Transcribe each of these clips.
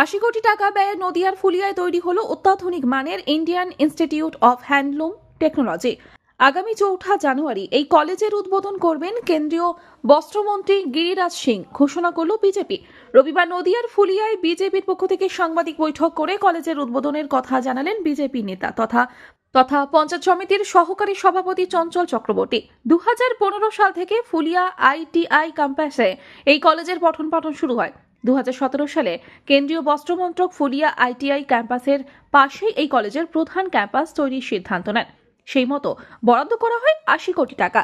80 কোটি টাকা ব্যয়ে নদিয়ার ফুলিয়ায় তৈরি হলো অত্যাধুনিক মানের Indian institute of handloom technology. আগামী 4 জানুয়ারি এই কলেজের উদ্বোধন করবেন কেন্দ্রীয় বস্ত্রমন্ত্রী গিরিরাজ সিং, ঘোষণা করল বিজেপি। রবিবার নদিয়ার ফুলিয়ায় বিজেপির পক্ষ থেকে সাংবাদিক বৈঠক করে কলেজের উদ্বোধনের কথা জানালেন বিজেপি নেতা তথা পঞ্চায়েত সমিতির সহকারী সভাপতি চঞ্চল চক্রবর্তী। 2015 সাল থেকে ফুলিয়া ITI ক্যাম্পাসে এই কলেজের পঠন পাঠন শুরু হয়। 2017 সালে কেন্দ্রীয় বস্ত্রমন্ত্রক ফুলিয়া ITI ক্যাম্পাসের পাশেই এই কলেজের প্রধান ক্যাম্পাস তৈরির সিদ্ধান্ত নেন। সেই মতো বরাদ্দ করা হয় 80 কোটি টাকা।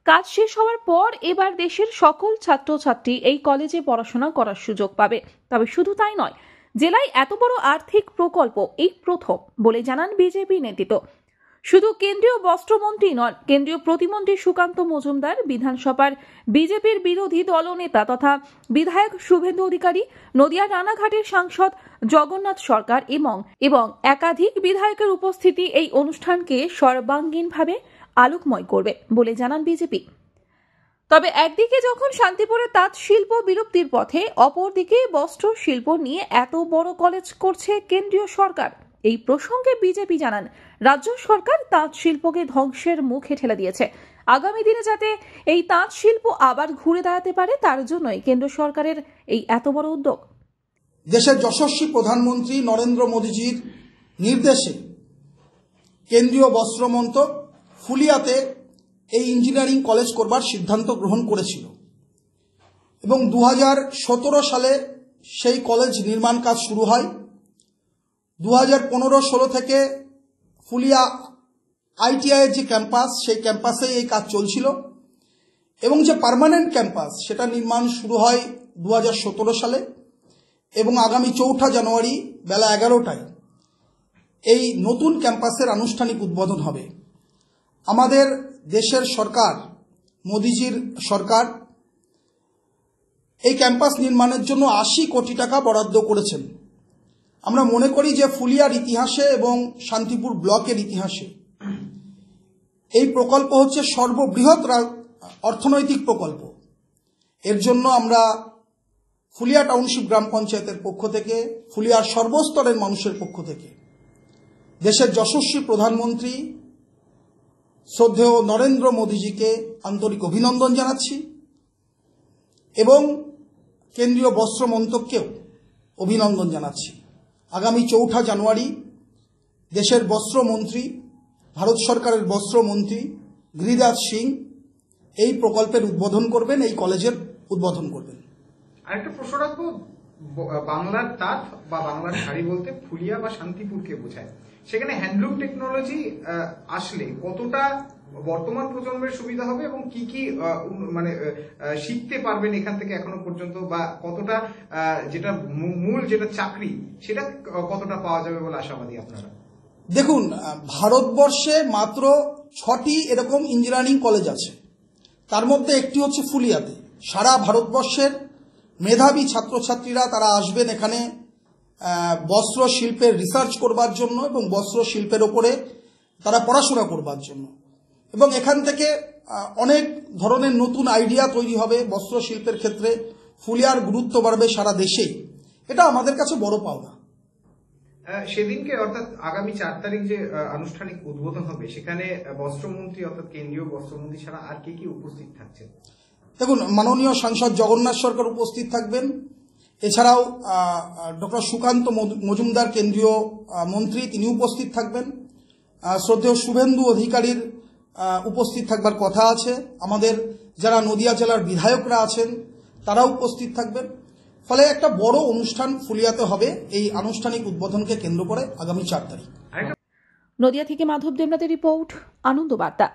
কাজ শেষ হওয়ার পর এবার দেশের সকল ছাত্রছাত্রী এই কলেজে পড়াশোনা করার সুযোগ পাবে। তবে শুধু তাই নয়, জেলায় এত বড় আর্থিক প্রকল্প এই প্রথম বলে জানান বিজেপি নেতৃত্ব। শুধু কেন্দ্রীয় বস্ত্রমন্ত্রী নন, কেন্দ্রীয় প্রতিমন্ত্রী সুকান্ত মজুমদার, বিধানসভার বিজেপির বিরোধী দলনেতা তথা বিধায়ক শুভেন্দু অধিকারী, নদিয়া রানাঘাটের সাংসদ জগন্নাথ সরকার এবং একাধিক বিধায়কের উপস্থিতি এই অনুষ্ঠানকে সর্বাঙ্গীনভাবে আলোকময় করবে বলে জানান বিজেপি। তবে একদিকে যখন শান্তিপুরের তাঁত শিল্প বিলুপ্তির পথে, অপরদিকে বস্ত্র শিল্প নিয়ে এত বড় কলেজ করছে কেন্দ্রীয় সরকার। এই প্রসঙ্গে বিজেপি জানান, রাজ্য সরকার তাঁত শিল্পকে ধ্বংসের মুখে ঠেলে দিয়েছে। আগামী দিনে যাতে এই তাঁত শিল্প আবার ঘুরে দাঁড়াতে পারে, তার জন্যই কেন্দ্র সরকারের এই এত বড় উদ্যোগ। দেশের যশস্বী প্রধানমন্ত্রী নরেন্দ্র মোদীজির নির্দেশে কেন্দ্রীয় বস্ত্রমন্ত্রক ফুলিয়াতে এই ইঞ্জিনিয়ারিং কলেজ করবার সিদ্ধান্ত গ্রহণ করেছিল এবং 2017 সালে সেই কলেজ নির্মাণ কাজ শুরু হয়। 2015-16 থেকে ফুলিয়া ITI এর যে ক্যাম্পাস, সেই ক্যাম্পাসেই এই কাজ চলছিল এবং যে পার্মানেন্ট ক্যাম্পাস সেটা নির্মাণ শুরু হয় 2017 সালে এবং আগামী 4 জানুয়ারি বেলা 11টায় এই নতুন ক্যাম্পাসের আনুষ্ঠানিক উদ্বোধন হবে। আমাদের দেশের সরকার, মোদিজির সরকার, এই ক্যাম্পাস নির্মাণের জন্য 80 কোটি টাকা বরাদ্দ করেছেন। আমরা মনে করি যে ফুলিয়ার ইতিহাসে এবং শান্তিপুর ব্লকের ইতিহাসে এই প্রকল্প হচ্ছে সর্ববৃহৎ অর্থনৈতিক প্রকল্প। এর জন্য আমরা ফুলিয়া টাউনশিপ গ্রাম পঞ্চায়েতের পক্ষ থেকে, ফুলিয়ার সর্বস্তরের মানুষের পক্ষ থেকে দেশের যশস্বী প্রধানমন্ত্রী শ্রদ্ধেয় নরেন্দ্র মোদীজিকে আন্তরিক অভিনন্দন জানাচ্ছি এবং কেন্দ্রীয় বস্ত্র মন্ত্রককেও অভিনন্দন জানাচ্ছি। আগামী 4 জানুয়ারি দেশের বস্ত্রমন্ত্রী, ভারত সরকারের বস্ত্রমন্ত্রী গিরিরাজ সিং এই প্রকল্পের উদ্বোধন করবেন, এই কলেজের উদ্বোধন করবেন। আরেকটা প্রশ্ন রাখবো, বাংলার তাঁত বা বাংলার শাড়ি বলতে ফুলিয়া বা শান্তিপুরকে বোঝায়। সেখানে হ্যান্ডলুম টেকনোলজি আসলে কতটা বর্তমান প্রজন্মের সুবিধা হবে এবং কি কি মানে শিখতে পারবেন এখান থেকে এখনো পর্যন্ত, বা কতটা যেটা মূল যেটা চাকরি সেটা কতটা পাওয়া যাবে বলে আশাবাদী আপনারা? দেখুন, ভারতবর্ষে মাত্র 6টি এরকম ইঞ্জিনিয়ারিং কলেজ আছে, তার মধ্যে একটি হচ্ছে ফুলিয়াতে। সারা ভারতবর্ষের মেধাবী ছাত্রছাত্রীরা তারা আসবেন এখানে বস্ত্র শিল্পের রিসার্চ করবার জন্য এবং বস্ত্র শিল্পের ওপরে তারা পড়াশোনা করবার জন্য, এবং এখান থেকে অনেক ধরনের নতুন আইডিয়া তৈরি হবে বস্ত্র শিল্পের ক্ষেত্রে। ফুলিয়ার গুরুত্ব বাড়বে সারা দেশেই, এটা আমাদের কাছে বড় পাওনা। সেদিনকে অর্থাৎ আগামী 4 তারিখ যে আনুষ্ঠানিক উদ্বোধন হবে, সেখানে বস্ত্রমন্ত্রী অর্থাৎ কেন্দ্রীয় বস্ত্রমন্ত্রী ছাড়া আর কে কি উপস্থিত থাকছে? দেখুন, মাননীয় সাংসদ জগন্নাথ সরকার উপস্থিত থাকবেন, এছাড়াও ডক্টর সুকান্ত মজুমদার কেন্দ্রীয় মন্ত্রী, তিনি উপস্থিত থাকবেন। শ্রদ্ধেয় শুভেন্দু অধিকারীর উপস্থিত থাকবার কথা আছে। আমাদের যারা নদিয়া জেলার বিধায়করা আছেন তারাও উপস্থিত থাকবেন। ফলে একটা বড় অনুষ্ঠান ফুলিয়াতে হবে এই আনুষ্ঠানিক উদ্বোধনকে কেন্দ্র করে আগামী 4 তারিখ। নদিয়া থেকে মাধব দেবনাথের রিপোর্ট, আনন্দ বার্তা।